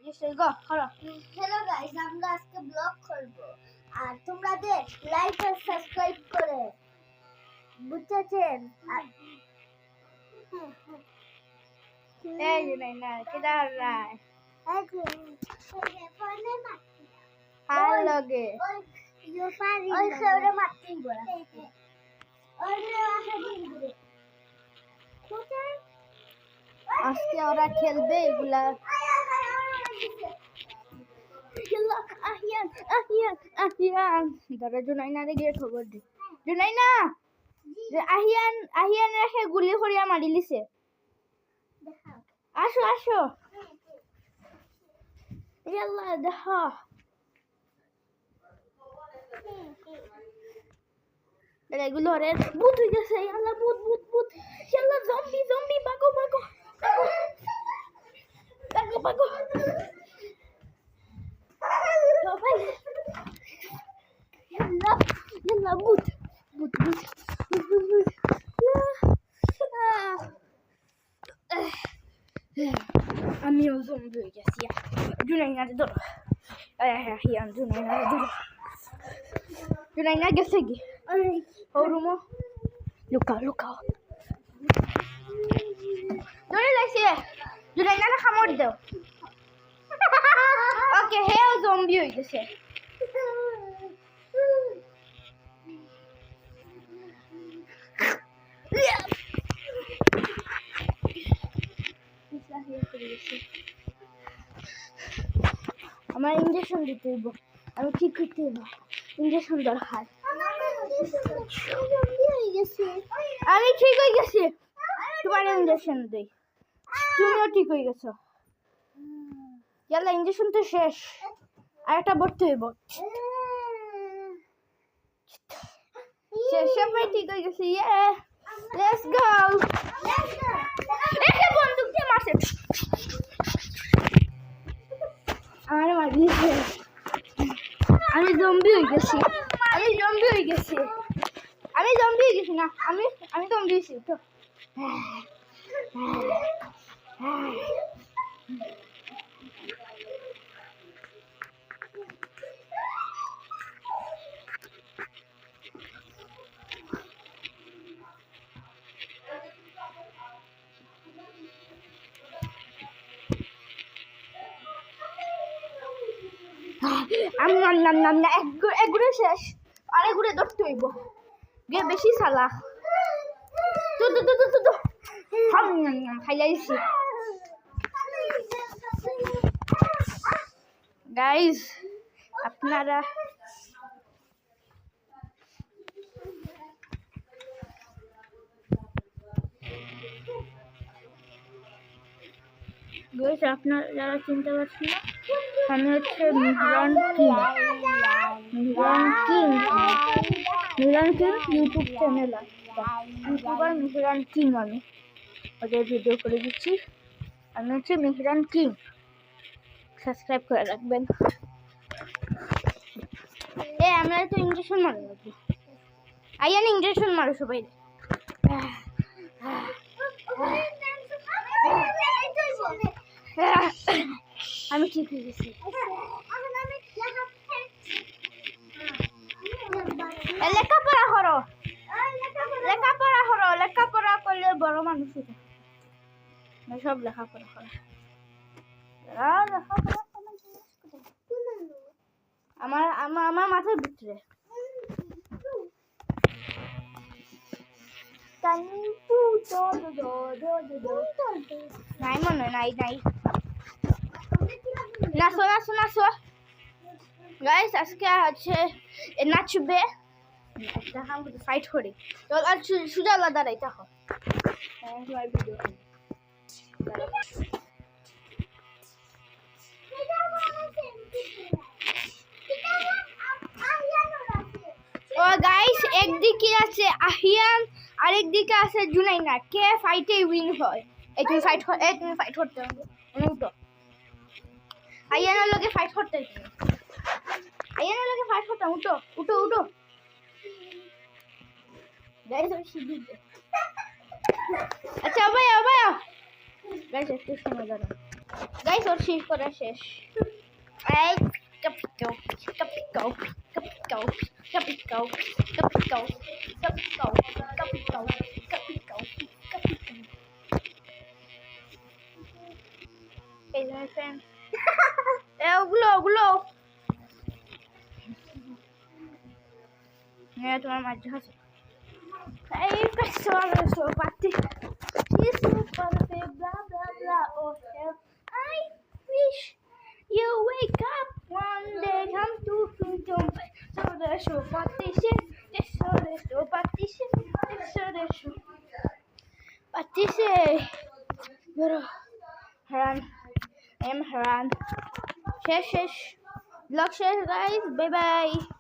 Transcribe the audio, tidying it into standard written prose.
Hello guys, আমরা আজকে blog করব আর তোমাদের লাইক আর সাবস্ক্রাইব করে বুঝছেন। এই না কেডা রায় আর লগে ওই খেওরে মারতে বলা ওই আজকে ওরা খেলবে এগুলা। ধরো জুনাইনারে গিয়ে খবর দি। জুনাইনা আহিয়ান রেখে গুলি করিয়া মারি লিছে। আসো আসো ইয়াল্লা দেখো এগুলো রে ভূত হয়ে গেছে। ইয়াল্লা ভূত ভূত ভূত ইয়াল্লা জম্বি জম্বি ভাগো ভাগো ভাগো ভাগো সবাই ইয়াল্লা ইয়াল্লা ভূত ভূত ভূত ভূত আমিও জম্বি হয়ে গেছি। জুনাইনারে ধরো ইয়ান জুনাইনারে ধরো। জুনাইনা গেছে কি ও রুমো লুকাও লুকাও ধরে লাইছে। জুনাইনারে খামড় দাও। ওকে হেও জম্বি হয়ে গেছে। আমার ইঞ্জেকশন দিতে হইব। আমি ঠিক করতে হইব। ইঞ্জেকশন দরকার। আমি ঠিক হয়ে গেছি। তোমার ইঞ্জেকশন দেই। তুমিও ঠিক হয়ে গেছো। ইয়াল্লা ইঞ্জেকশন তো শেষ। আর একটা ভর্তি হইব। শেষ সবাই ঠিক হয়ে গেছে। ইয়ে লেটস গো। একটা বন্দুক দিয়ে মারছে। আমার মারিছে। আমি জম্বি হয়ে গেছি। আমি জম্বি হয়ে গেছি। আমি জম্বি হয়ে গেছি না। আমি জম্বি হয়েছি তো। আমি না এক ঘুরে শেষ। আরে ঘুরে ধরতে হইব। গে বেশি সালা তো খাইলাইছি। গাইস আপনারা আপনারা যারা চিনতে পারছেন না, আমি হচ্ছে Mihran king YouTube channel YouTuber Mihran king. আমি ওদের ভিডিও করে দিচ্ছি। আমি হচ্ছে মিহরান কিং। সাবস্ক্রাইব করে রাখবেন। আমরা তো ইঞ্জেকশন মারো নাকি? আইয়ান ইঞ্জেকশন মারো সবাই। আমি ঠিক হয়ে গেছি। লেখাপড়া করো লেখাপড়া করলে বড় মানুষ হতে। সব লেখাপড়া করো। আমার মাথার ভিতরে নাই মনে হয়। নাই নাচো গাইস। আজকে হচ্ছে নাচবে। ফাইট করি তো আর সুজা আলাদা রাই দেখো। ও গাইস একদিকে আছে আহিয়ান আর একদিকে আছে জুনাইনা। কে ফাইটে উইন হয়? তুমি ফাইট করতে হবে। উঠো আইয়ানের লগে ফাইট করতে হবে। উঠো উঠো উঠো গাইস। আচ্ছা ভাই গাইস একটু সময় দাঁড়ান। গাইস ওর শেষ করা শেষ এই কাপিকাও কাপিকাও কাপিকাও কাপিকাও কাপিকাও কাপিকাও কাপিকাও কাপিকাও কাপিকাও এই যে মাই ফ্রেন্ড ওগুলো হ্যাঁ তোমার মাঝে আছে এই কাছে পাতি blah blah blah oh hell I wish you wake up one day come to freedom so the show partition so the show partition so the show partition bro Haran I am Haran শেষ blog শেষ guys bye bye